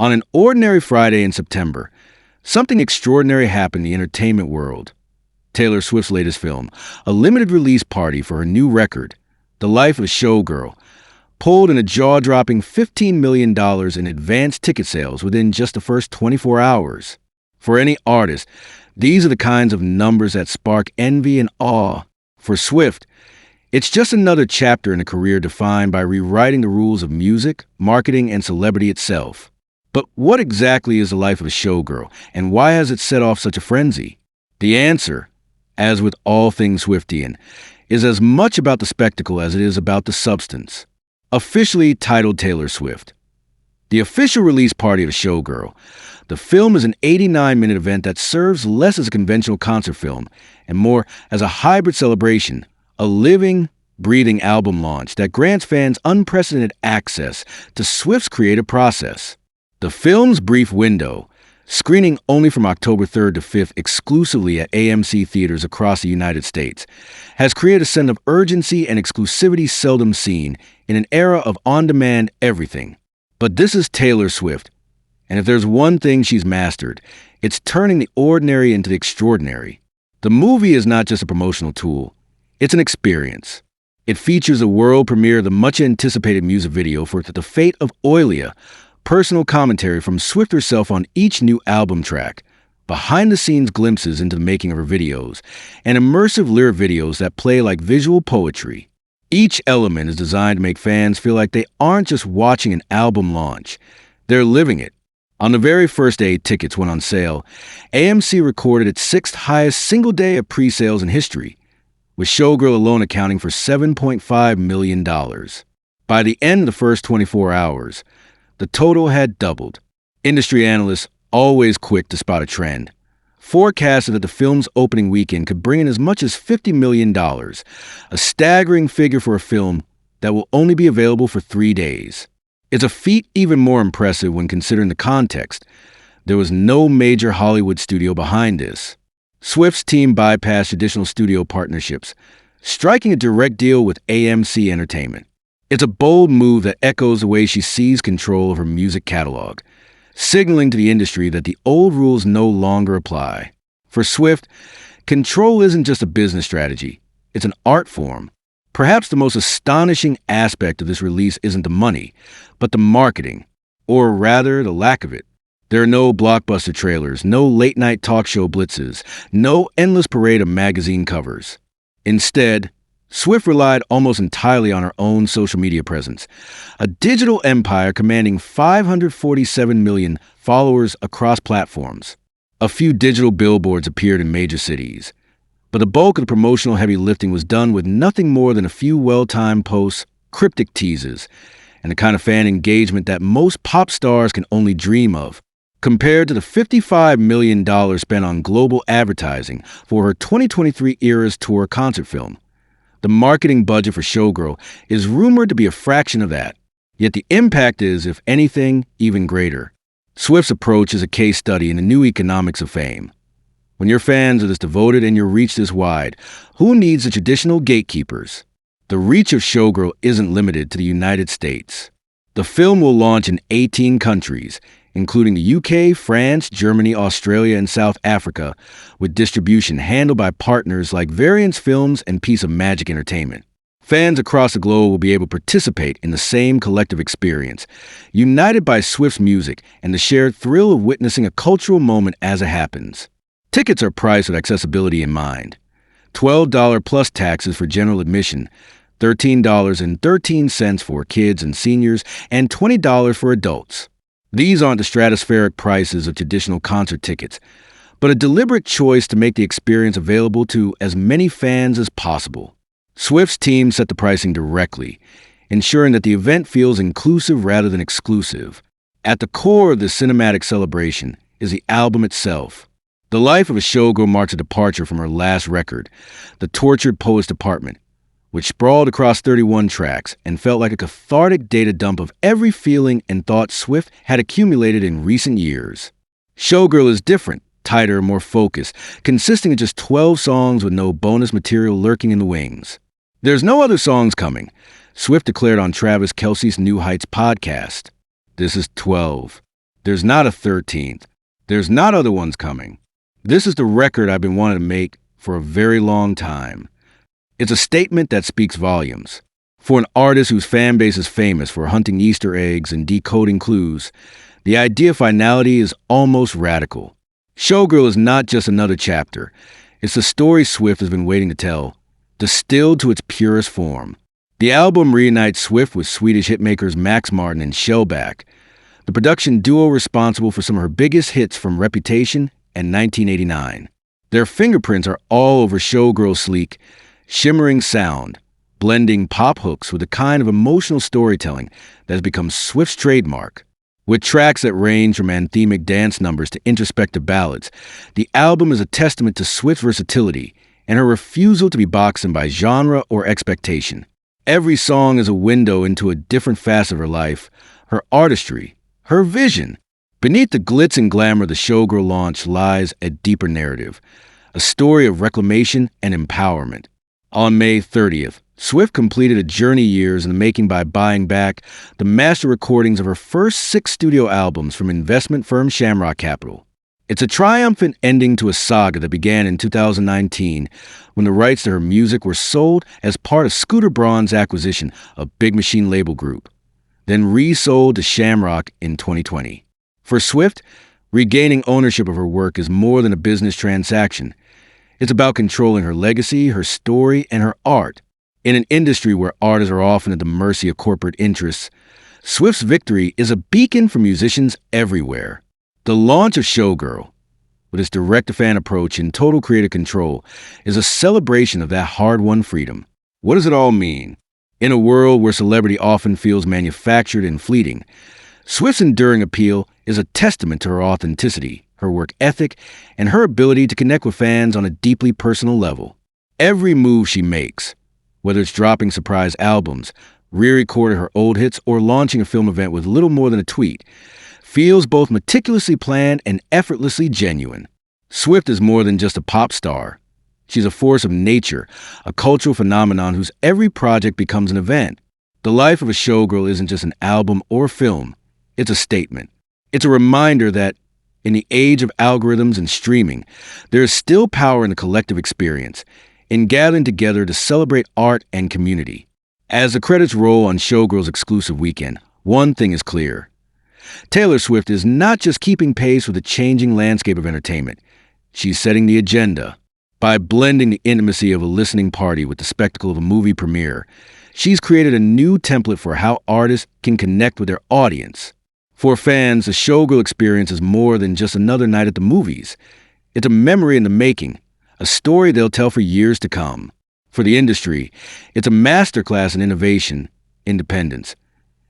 On an ordinary Friday in September, something extraordinary happened in the entertainment world. Taylor Swift's latest film, a limited release party for her new record, The Life of Showgirl, pulled in a jaw-dropping $15 million in advance ticket sales within just the first 24 hours. For any artist, these are the kinds of numbers that spark envy and awe. For Swift, it's just another chapter in a career defined by rewriting the rules of music, marketing, and celebrity itself. But what exactly is the life of a showgirl, and why has it set off such a frenzy? The answer, as with all things Swiftian, is as much about the spectacle as it is about the substance. Officially titled Taylor Swift, the official release party of Showgirl, the film is an 89-minute event that serves less as a conventional concert film and more as a hybrid celebration, a living, breathing album launch that grants fans unprecedented access to Swift's creative process. The film's brief window, screening only from October 3rd to 5th exclusively at AMC theaters across the United States, has created a sense of urgency and exclusivity seldom seen in an era of on-demand everything. But this is Taylor Swift, and if there's one thing she's mastered, it's turning the ordinary into the extraordinary. The movie is not just a promotional tool, it's an experience. It features a world premiere of the much-anticipated music video for The Fate of Oilia, personal commentary from Swift herself on each new album track, behind-the-scenes glimpses into the making of her videos, and immersive lyric videos that play like visual poetry. Each element is designed to make fans feel like they aren't just watching an album launch, they're living it. On the very first day tickets went on sale, AMC recorded its sixth highest single day of pre-sales in history, with Showgirl alone accounting for $7.5 million. By the end of the first 24 hours, the total had doubled. Industry analysts, always quick to spot a trend, forecasted that the film's opening weekend could bring in as much as $50 million, a staggering figure for a film that will only be available for 3 days. It's a feat even more impressive when considering the context. There was no major Hollywood studio behind this. Swift's team bypassed traditional studio partnerships, striking a direct deal with AMC Entertainment. It's a bold move that echoes the way she sees control of her music catalog, signaling to the industry that the old rules no longer apply. For Swift, control isn't just a business strategy, it's an art form. Perhaps the most astonishing aspect of this release isn't the money, but the marketing, or rather the lack of it. There are no blockbuster trailers, no late-night talk show blitzes, no endless parade of magazine covers. Instead, Swift relied almost entirely on her own social media presence, a digital empire commanding 547 million followers across platforms. A few digital billboards appeared in major cities, but the bulk of the promotional heavy lifting was done with nothing more than a few well-timed posts, cryptic teases, and the kind of fan engagement that most pop stars can only dream of. Compared to the $55 million spent on global advertising for her 2023 Eras Tour concert film, the marketing budget for Showgirl is rumored to be a fraction of that. Yet the impact is, if anything, even greater. Swift's approach is a case study in the new economics of fame. When your fans are this devoted and your reach this wide, who needs the traditional gatekeepers? The reach of Showgirl isn't limited to the United States. The film will launch in 18 countries, including the UK, France, Germany, Australia, and South Africa, with distribution handled by partners like Variance Films and Piece of Magic Entertainment. Fans across the globe will be able to participate in the same collective experience, united by Swift's music and the shared thrill of witnessing a cultural moment as it happens. Tickets are priced with accessibility in mind. $12 plus taxes for general admission, $13.13 for kids and seniors, and $20 for adults. These aren't the stratospheric prices of traditional concert tickets, but a deliberate choice to make the experience available to as many fans as possible. Swift's team set the pricing directly, ensuring that the event feels inclusive rather than exclusive. At the core of this cinematic celebration is the album itself. The Life of a Showgirl marks a departure from her last record, The Tortured Poet's Department, which sprawled across 31 tracks and felt like a cathartic data dump of every feeling and thought Swift had accumulated in recent years. Showgirl is different, tighter, more focused, consisting of just 12 songs with no bonus material lurking in the wings. There's no other songs coming, Swift declared on Travis Kelce's New Heights podcast. This is 12. There's not a 13th. There's not other ones coming. This is the record I've been wanting to make for a very long time. It's a statement that speaks volumes. For an artist whose fan base is famous for hunting Easter eggs and decoding clues, the idea of finality is almost radical. Showgirl is not just another chapter. It's the story Swift has been waiting to tell, distilled to its purest form. The album reunites Swift with Swedish hitmakers Max Martin and Shellback, the production duo responsible for some of her biggest hits from Reputation and 1989. Their fingerprints are all over Showgirl's sleek, shimmering sound, blending pop hooks with a kind of emotional storytelling that has become Swift's trademark. With tracks that range from anthemic dance numbers to introspective ballads, the album is a testament to Swift's versatility and her refusal to be boxed in by genre or expectation. Every song is a window into a different facet of her life, her artistry, her vision. Beneath the glitz and glamour of the Showgirl launch lies a deeper narrative, a story of reclamation and empowerment. On May 30th, Swift completed a journey years in the making by buying back the master recordings of her first 6 studio albums from investment firm Shamrock Capital. It's a triumphant ending to a saga that began in 2019 when the rights to her music were sold as part of Scooter Braun's acquisition of Big Machine Label Group, then resold to Shamrock in 2020. For Swift, regaining ownership of her work is more than a business transaction. It's about controlling her legacy, her story, and her art. In an industry where artists are often at the mercy of corporate interests, Swift's victory is a beacon for musicians everywhere. The launch of Showgirl, with its direct-to-fan approach and total creative control, is a celebration of that hard-won freedom. What does it all mean? In a world where celebrity often feels manufactured and fleeting, Swift's enduring appeal is a testament to her authenticity, her work ethic, and her ability to connect with fans on a deeply personal level. Every move she makes, whether it's dropping surprise albums, re-recording her old hits, or launching a film event with little more than a tweet, feels both meticulously planned and effortlessly genuine. Swift is more than just a pop star. She's a force of nature, a cultural phenomenon whose every project becomes an event. The life of a Showgirl isn't just an album or film. It's a statement. It's a reminder that, in the age of algorithms and streaming, there is still power in the collective experience, in gathering together to celebrate art and community. As the credits roll on Showgirl's exclusive weekend, one thing is clear. Taylor Swift is not just keeping pace with the changing landscape of entertainment. She's setting the agenda. By blending the intimacy of a listening party with the spectacle of a movie premiere, she's created a new template for how artists can connect with their audience. For fans, the Showgirl experience is more than just another night at the movies. It's a memory in the making, a story they'll tell for years to come. For the industry, it's a masterclass in innovation, independence,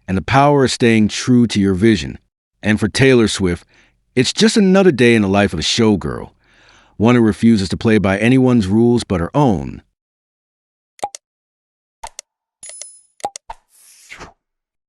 and the power of staying true to your vision. And for Taylor Swift, it's just another day in the life of a Showgirl, one who refuses to play by anyone's rules but her own.